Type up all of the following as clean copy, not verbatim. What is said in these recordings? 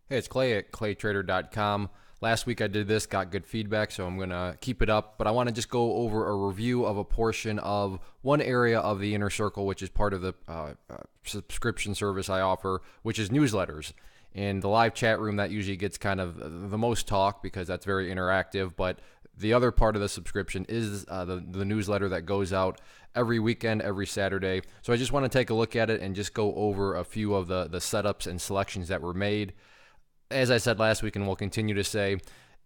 Hey, it's Clay at claytrader.com. Last week I did this, got good feedback, so I'm going to keep it up. But I want to just go over a review of a portion of one area of the Inner Circle, which is part of the subscription service I offer, which is newsletters. In the live chat room, that usually gets kind of the most talk because that's very interactive. But the other part of the subscription is the newsletter that goes out every weekend, every Saturday. So I just want to take a look at it and just go over a few of the setups and selections that were made. As I said last week and will continue to say,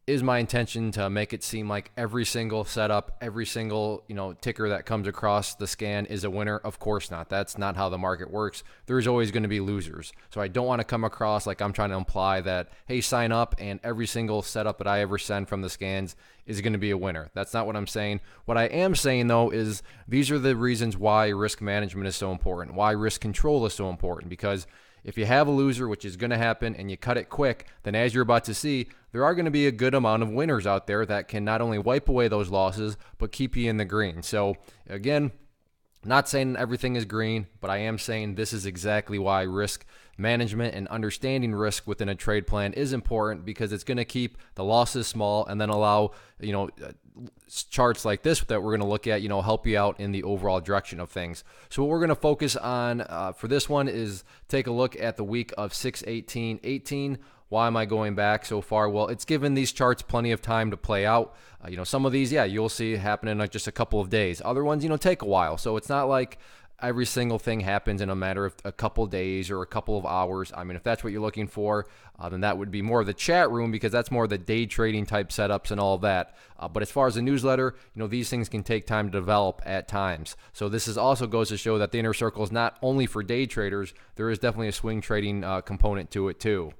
is my intention to make it seem like every single setup, every single ticker that comes across the scan is a winner? Of course not. That's not how the market works. There's always going to be losers. So I don't want to come across like I'm trying to imply that, hey, sign up and every single setup that I ever send from the scans is going to be a winner. That's not what I'm saying. What I am saying, though, is these are the reasons why risk management is so important, why risk control is so important, because if you have a loser, which is going to happen, and you cut it quick, then as you're about to see, there are going to be a good amount of winners out there that can not only wipe away those losses, but keep you in the green. So again, not saying everything is green, but I am saying this is exactly why risk management and understanding risk within a trade plan is important, because it's going to keep the losses small and then allow, charts like this that we're going to look at, help you out in the overall direction of things. So what we're going to focus on for this one is take a look at the week of 6/18/18. Why am I going back so far? Well, it's given these charts plenty of time to play out. Some of these, you'll see happen in like just a couple of days. Other ones, take a while. So it's not like every single thing happens in a matter of a couple days or a couple of hours. I mean, if that's what you're looking for, then that would be more of the chat room, because that's more of the day trading type setups and all of that. But as far as the newsletter, these things can take time to develop at times. So this is also goes to show that the Inner Circle is not only for day traders. There is definitely a swing trading component to it too.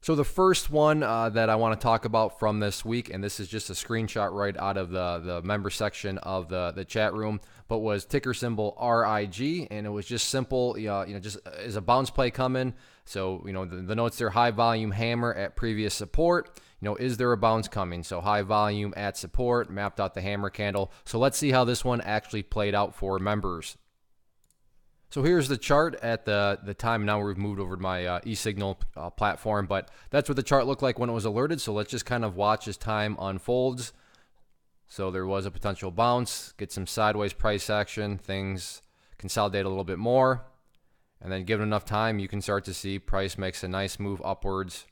So the first one that I want to talk about from this week, and this is just a screenshot right out of the member section of the chat room, but was ticker symbol RIG, and it was just simple, just is a bounce play coming. So, the notes there, high volume hammer at previous support. Is there a bounce coming? So high volume at support, mapped out the hammer candle. So let's see how this one actually played out for members. So here's the chart at the time. Now we've moved over to my eSignal platform, but that's what the chart looked like when it was alerted. So let's just kind of watch as time unfolds. So there was a potential bounce, get some sideways price action, things consolidate a little bit more, and then given enough time, you can start to see price makes a nice move upwards,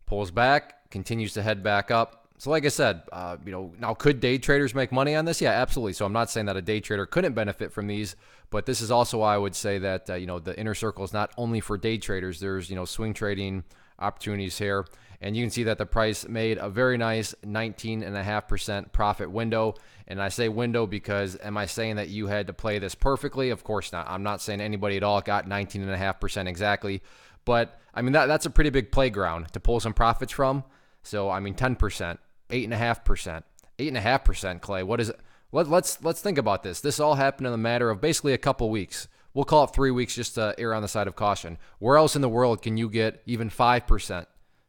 pulls back, continues to head back up. So like I said, now could day traders make money on this? Yeah, absolutely. So I'm not saying that a day trader couldn't benefit from these, but this is also why I would say that, the Inner Circle is not only for day traders. There's, swing trading opportunities here. And you can see that the price made a very nice 19.5% profit window. And I say window because am I saying that you had to play this perfectly? Of course not. I'm not saying anybody at all got 19.5% exactly. But I mean, that's a pretty big playground to pull some profits from. So, I mean, 10%. 8.5%, 8.5%, Clay. What is it? Let's think about this. This all happened in a matter of basically a couple weeks. We'll call it 3 weeks just to err on the side of caution. Where else in the world can you get even 5%, 6%,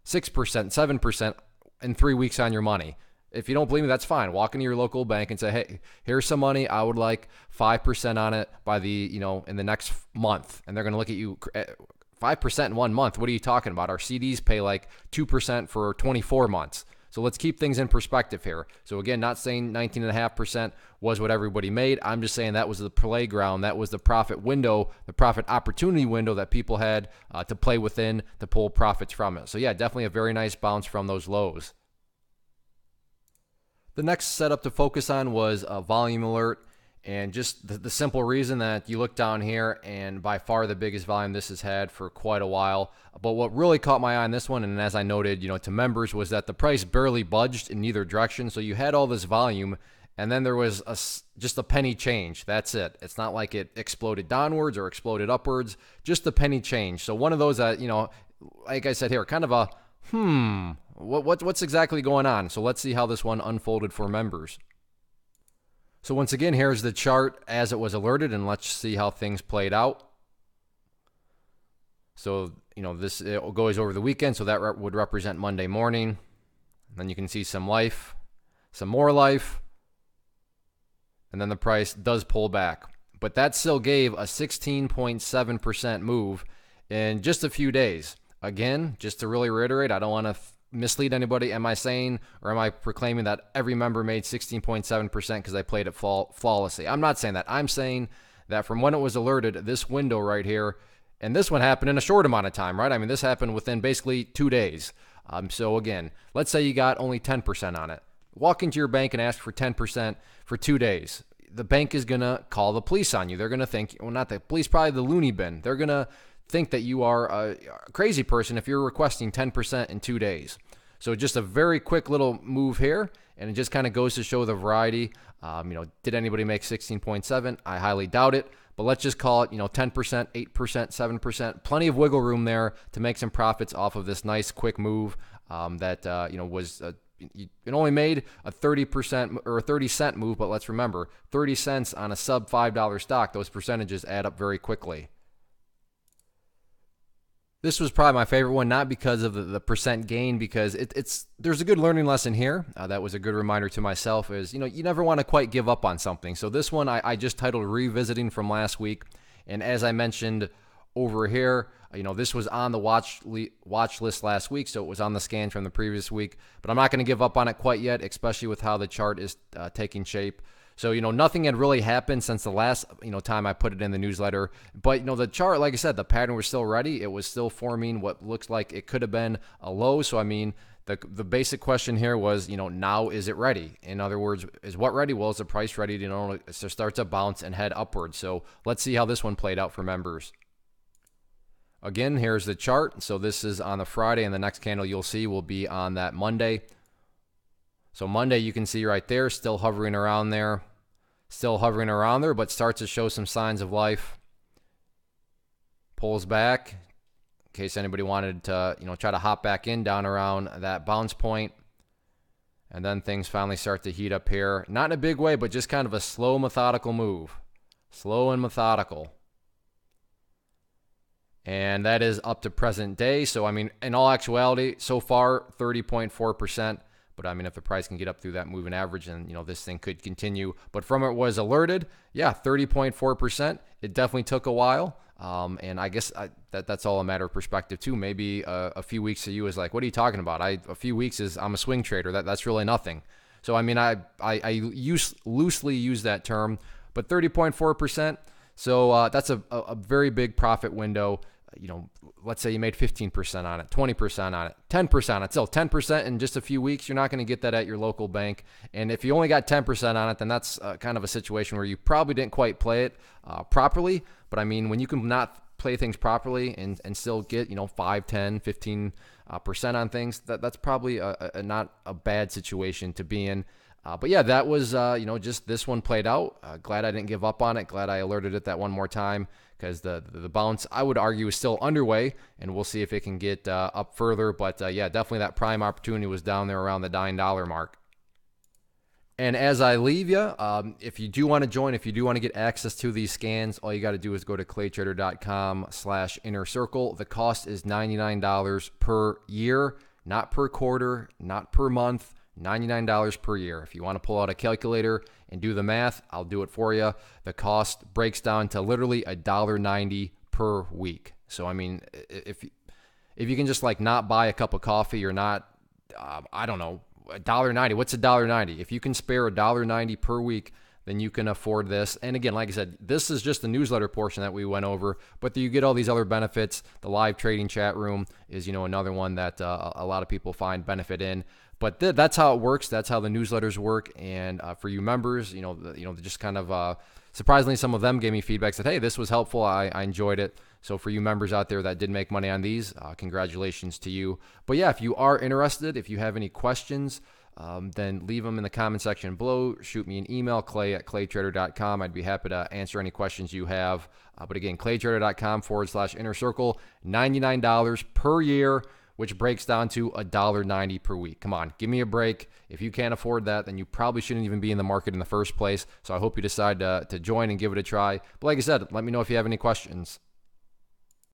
7% in 3 weeks on your money? If you don't believe me, that's fine. Walk into your local bank and say, hey, here's some money. I would like 5% on it by in the next month. And they're going to look at you. 5% in 1 month. What are you talking about? Our CDs pay like 2% for 24 months. So let's keep things in perspective here. So again, not saying 19.5% was what everybody made. I'm just saying that was the playground. That was the profit window, the profit opportunity window that people had to play within to pull profits from it. So yeah, definitely a very nice bounce from those lows. The next setup to focus on was a volume alert. And just the simple reason that you look down here, and by far the biggest volume this has had for quite a while. But what really caught my eye on this one, and as I noted, to members, was that the price barely budged in either direction. So you had all this volume, and then there was just a penny change. That's it. It's not like it exploded downwards or exploded upwards, just a penny change. So one of those that, like I said here, kind of a, what's exactly going on? So let's see how this one unfolded for members. So once again, here's the chart as it was alerted, and let's see how things played out. So, this it goes over the weekend, so that would represent Monday morning. And then you can see some life, some more life, and then the price does pull back. But that still gave a 16.7% move, in just a few days. Again, just to really reiterate, I don't want to mislead anybody. Am I saying or am I proclaiming that every member made 16.7% because they played it flawlessly? I'm not saying that. I'm saying that from when it was alerted, this window right here, and this one happened in a short amount of time, right? I mean, this happened within basically 2 days. So again, let's say you got only 10% on it. Walk into your bank and ask for 10% for 2 days. The bank is going to call the police on you. They're going to think, well, not the police, probably the loony bin. They're going to think that you are a crazy person if you're requesting 10% in 2 days. So just a very quick little move here, and it just kind of goes to show the variety. Did anybody make 16.7? I highly doubt it, but let's just call it, 10%, 8%, 7%. Plenty of wiggle room there to make some profits off of this nice quick move it only made a 30% or a 30-cent move, but let's remember, 30 cents on a sub $5 stock, those percentages add up very quickly. This was probably my favorite one, not because of the percent gain, because there's a good learning lesson here. That was a good reminder to myself is, you never want to quite give up on something. So this one I just titled Revisiting from last week. And as I mentioned over here, this was on the watch list last week, so it was on the scan from the previous week. But I'm not going to give up on it quite yet, especially with how the chart is taking shape. So, nothing had really happened since the last, time I put it in the newsletter. But, the chart, like I said, the pattern was still ready. It was still forming what looks like it could have been a low. So, I mean, the basic question here was, now is it ready? In other words, is what ready? Well, is the price ready to, start to bounce and head upward? So, let's see how this one played out for members. Again, here's the chart. So, this is on the Friday, and the next candle you'll see will be on that Monday. So, Monday, you can see right there, still hovering around there. Still hovering around there, but starts to show some signs of life. Pulls back, in case anybody wanted to, try to hop back in down around that bounce point. And then things finally start to heat up here. Not in a big way, but just kind of a slow, methodical move. Slow and methodical. And that is up to present day. So, I mean, in all actuality, so far, 30.4%. But I mean, if the price can get up through that moving average, then, this thing could continue. But from it was alerted, 30.4%. It definitely took a while. And I guess that's all a matter of perspective too. Maybe a few weeks to you is like, what are you talking about? A few weeks is I'm a swing trader. That's really nothing. So, I mean, I loosely use that term, but 30.4%. So that's a very big profit window. Let's say you made 15% on it, 20% on it, 10% on it. Still 10% in just a few weeks, you're not going to get that at your local bank. And if you only got 10% on it, then that's kind of a situation where you probably didn't quite play it properly. But I mean, when you can not play things properly and still get, 5, 10, 15% on things, that's probably not a bad situation to be in. But yeah, that was, just this one played out. Glad I didn't give up on it. Glad I alerted it that one more time, because the bounce, I would argue, is still underway, and we'll see if it can get up further. But yeah, definitely that prime opportunity was down there around the $9 mark. And as I leave you, if you do want to join, if you do want to get access to these scans, all you got to do is go to claytrader.com/inner circle. The cost is $99 per year, not per quarter, not per month. $99 per year. If you want to pull out a calculator and do the math, I'll do it for you. The cost breaks down to literally $1.90 per week. So, I mean, if you can just not buy a cup of coffee or not, I don't know, $1.90. What's $1.90? If you can spare $1.90 per week, then you can afford this. And again, like I said, this is just the newsletter portion that we went over, but you get all these other benefits. The live trading chat room is, another one that a lot of people find benefit in. But that's how it works. That's how the newsletters work. And for you members, just kind of surprisingly, some of them gave me feedback, said, hey, this was helpful. I enjoyed it. So for you members out there that did make money on these, congratulations to you. But yeah, if you are interested, if you have any questions, then leave them in the comment section below. Shoot me an email, clay@claytrader.com. I'd be happy to answer any questions you have. But again, claytrader.com/inner circle, $99 per year, which breaks down to $1.90 per week. Come on, give me a break. If you can't afford that, then you probably shouldn't even be in the market in the first place. So I hope you decide to join and give it a try. But like I said, let me know if you have any questions.